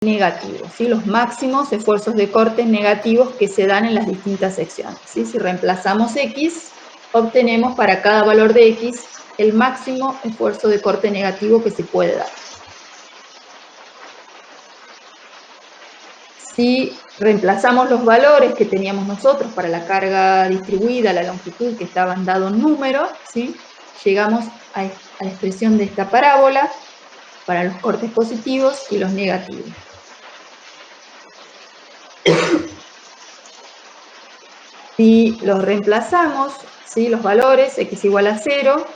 negativos, ¿sí? Los máximos esfuerzos de corte negativos que se dan en las distintas secciones, ¿sí? Si reemplazamos X, obtenemos para cada valor de X el máximo esfuerzo de corte negativo que se puede dar. Si reemplazamos los valores que teníamos nosotros para la carga distribuida, la longitud que estaban dado en número, ¿sí? Llegamos a la expresión de esta parábola para los cortes positivos y los negativos. Si los reemplazamos, ¿sí? Los valores, x igual a 0,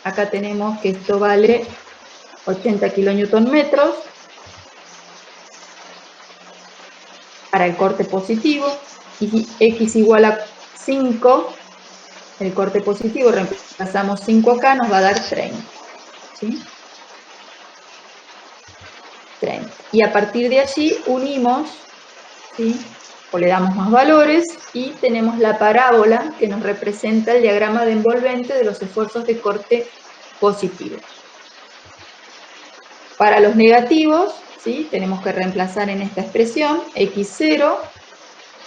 acá tenemos que esto vale 80 kN para el corte positivo, y x igual a 5, el corte positivo, reemplazamos 5 acá, nos va a dar 30, ¿sí? 30. Y a partir de allí unimos, ¿sí? O le damos más valores, y tenemos la parábola que nos representa el diagrama de envolvente de los esfuerzos de corte positivos. Para los negativos, ¿sí? Tenemos que reemplazar en esta expresión x0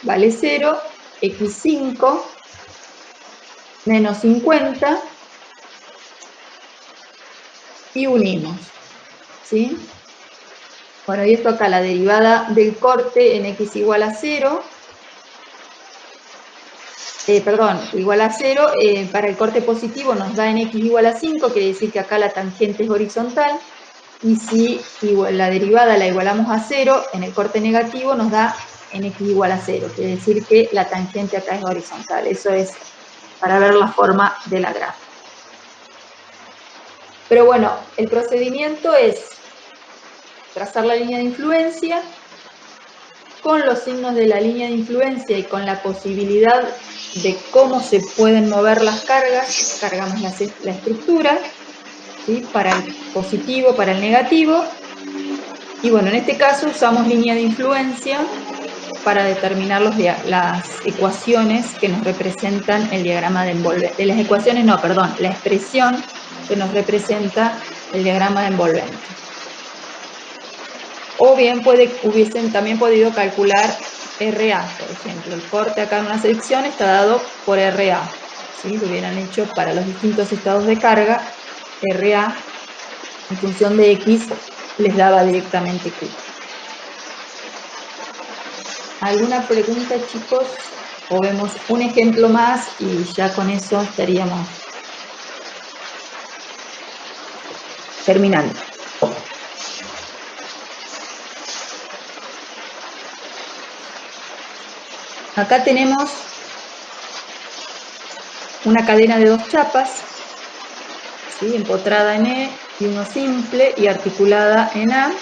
vale 0, x5 menos 50, y unimos, ¿sí? Bueno, y esto acá, la derivada del corte en x igual a 0, igual a 0, para el corte positivo nos da en x igual a 5, quiere decir que acá la tangente es horizontal, y si la derivada la igualamos a 0, en el corte negativo nos da en x igual a 0, quiere decir que la tangente acá es horizontal. Eso es para ver la forma de la gráfica. Pero bueno, el procedimiento es trazar la línea de influencia, con los signos de la línea de influencia y con la posibilidad de cómo se pueden mover las cargas, cargamos la estructura, ¿sí? Para el positivo, para el negativo, y bueno, en este caso usamos línea de influencia para determinar las ecuaciones que nos representan el diagrama de envolvente. Las ecuaciones no, perdón, la expresión que nos representa el diagrama de envolvente. O bien hubiesen también podido calcular RA, por ejemplo. El corte acá en una sección está dado por RA, ¿sí? Lo hubieran hecho para los distintos estados de carga, RA en función de X les daba directamente Q. ¿Alguna pregunta, chicos? O vemos un ejemplo más y ya con eso estaríamos terminando. Acá tenemos una cadena de dos chapas, ¿sí? Empotrada en E y uno simple y articulada en A.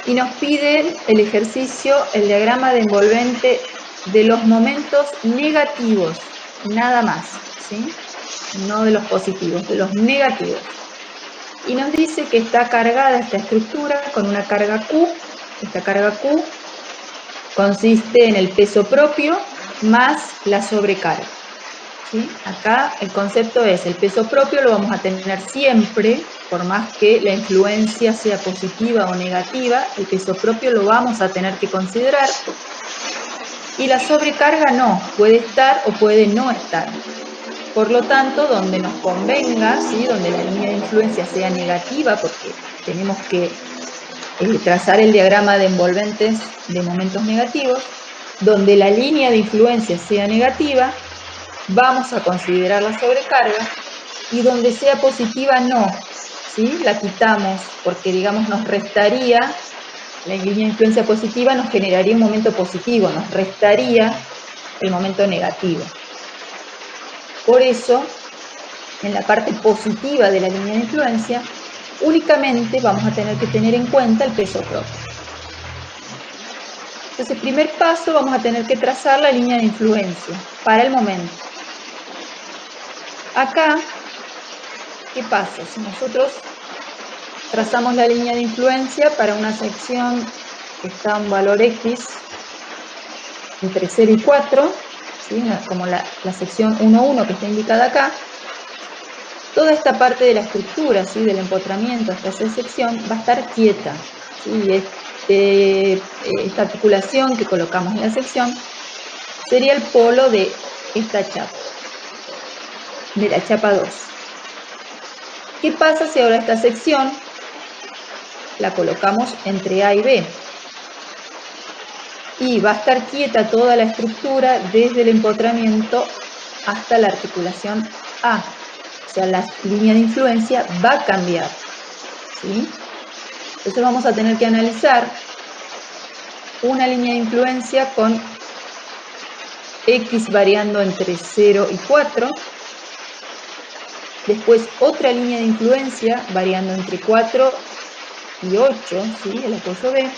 Y nos piden el ejercicio, el diagrama de envolvente de los momentos negativos, nada más, ¿sí? No de los positivos, de los negativos. Y nos dice que está cargada esta estructura con una carga Q. Esta carga Q consiste en el peso propio más la sobrecarga, ¿sí? Acá el concepto es, el peso propio lo vamos a tener siempre, por más que la influencia sea positiva o negativa, el peso propio lo vamos a tener que considerar. Y la sobrecarga no, puede estar o puede no estar. Por lo tanto, donde nos convenga, ¿sí? Donde la línea de influencia sea negativa, porque tenemos que trazar el diagrama de envolventes de momentos negativos, donde la línea de influencia sea negativa, vamos a considerar la sobrecarga, y donde sea positiva no, ¿sí? La quitamos, porque digamos nos restaría, la línea de influencia positiva nos generaría un momento positivo, nos restaría el momento negativo. Por eso, en la parte positiva de la línea de influencia, únicamente vamos a tener que tener en cuenta el peso propio. Entonces, primer paso, vamos a tener que trazar la línea de influencia para el momento. Acá, ¿qué pasa? Si nosotros trazamos la línea de influencia para una sección que está a un valor X entre 0 y 4, ¿sí? Como la sección 1, 1 que está indicada acá, toda esta parte de la estructura, ¿sí? Del empotramiento hasta esa sección va a estar quieta, ¿sí? Esta articulación que colocamos en la sección sería el polo de esta chapa, de la chapa 2. ¿Qué pasa si ahora esta sección la colocamos entre A y B? Y va a estar quieta toda la estructura desde el empotramiento hasta la articulación A. O sea, la línea de influencia va a cambiar, ¿sí? Entonces vamos a tener que analizar una línea de influencia con X variando entre 0 y 4. Después otra línea de influencia variando entre 4 y 8, ¿sí? El apoyo B.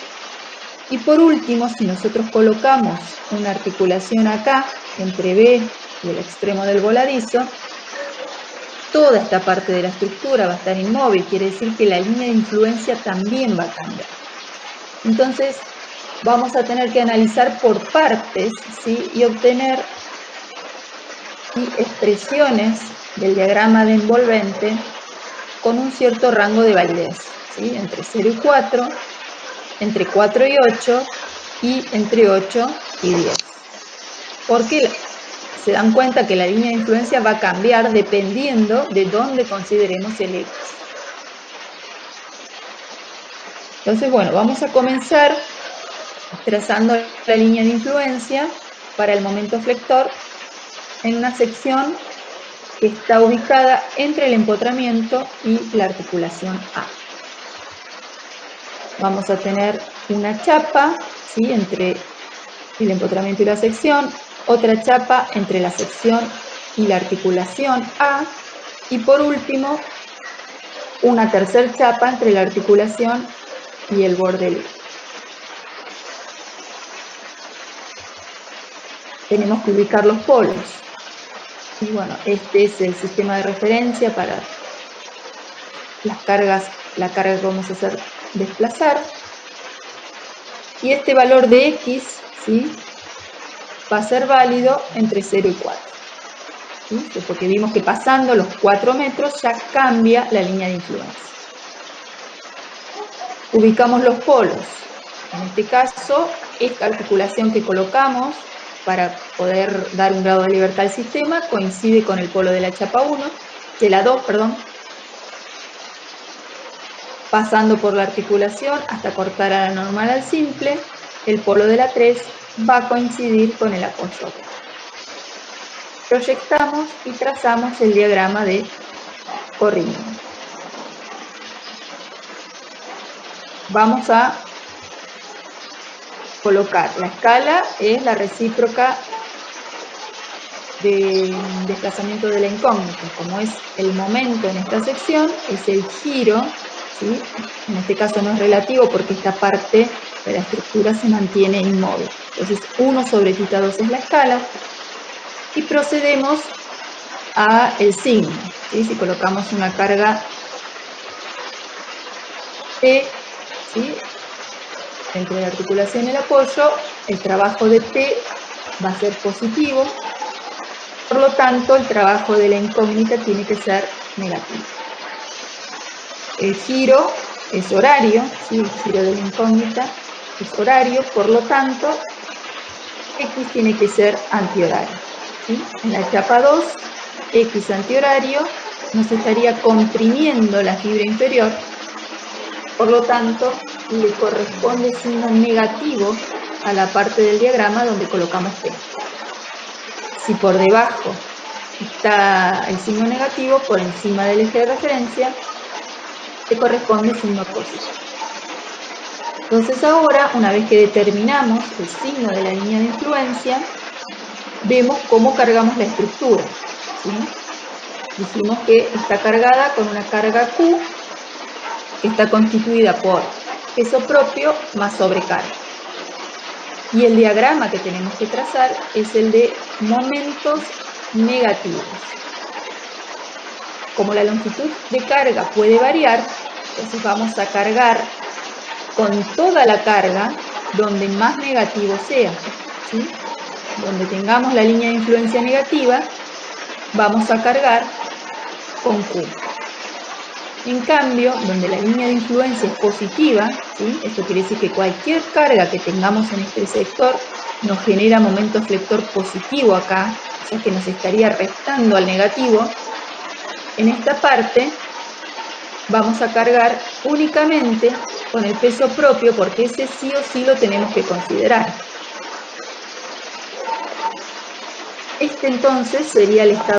Y por último, si nosotros colocamos una articulación acá, entre B y el extremo del voladizo, toda esta parte de la estructura va a estar inmóvil, quiere decir que la línea de influencia también va a cambiar. Entonces, vamos a tener que analizar por partes, ¿sí? Y obtener expresiones del diagrama de envolvente con un cierto rango de validez, ¿sí? Entre 0 y 4, entre 4 y 8 y entre 8 y 10. Porque se dan cuenta que la línea de influencia va a cambiar dependiendo de dónde consideremos el X. Entonces, bueno, vamos a comenzar trazando la línea de influencia para el momento flector en una sección que está ubicada entre el empotramiento y la articulación A. Vamos a tener una chapa, ¿sí? Entre el empotramiento y la sección, otra chapa entre la sección y la articulación A, y por último, una tercera chapa entre la articulación y el borde libre. Tenemos que ubicar los polos. Y bueno, este es el sistema de referencia para las cargas, la carga que vamos a hacer desplazar. Y este valor de X, ¿sí? Va a ser válido entre 0 y 4. ¿Sí? Porque vimos que pasando los 4 metros ya cambia la línea de influencia. Ubicamos los polos. En este caso, esta articulación que colocamos para poder dar un grado de libertad al sistema coincide con el polo de la chapa 1, de la 2, perdón, pasando por la articulación hasta cortar a la normal al simple, el polo de la 3 va a coincidir con el apoyo B. Proyectamos y trazamos el diagrama de corrimiento. Vamos a colocar la escala, es la recíproca de desplazamiento de la incógnita. Como es el momento en esta sección, es el giro, ¿sí? En este caso no es relativo porque esta parte de la estructura se mantiene inmóvil. Entonces 1 sobre θ2 es la escala y procedemos a el signo, ¿sí? Si colocamos una carga P, ¿sí? Entre la articulación y el apoyo, el trabajo de P va a ser positivo, por lo tanto el trabajo de la incógnita tiene que ser negativo. El giro es horario, ¿sí? El giro de la incógnita es horario, por lo tanto X tiene que ser antihorario, ¿sí? En la chapa 2, X antihorario nos estaría comprimiendo la fibra inferior, por lo tanto le corresponde signo negativo a la parte del diagrama donde colocamos P. Si por debajo está el signo negativo, por encima del eje de referencia, le corresponde signo positivo. Entonces ahora, una vez que determinamos el signo de la línea de influencia, vemos cómo cargamos la estructura, ¿sí? Dijimos que está cargada con una carga Q, que está constituida por peso propio más sobrecarga. Y el diagrama que tenemos que trazar es el de momentos negativos. Como la longitud de carga puede variar, entonces vamos a cargar con toda la carga donde más negativo sea, ¿sí? Donde tengamos la línea de influencia negativa, vamos a cargar con Q. En cambio, donde la línea de influencia es positiva, ¿sí? Esto quiere decir que cualquier carga que tengamos en este sector nos genera momento flector positivo acá, o sea que nos estaría restando al negativo. En esta parte vamos a cargar únicamente con el peso propio, porque ese sí o sí lo tenemos que considerar. Este entonces sería el estado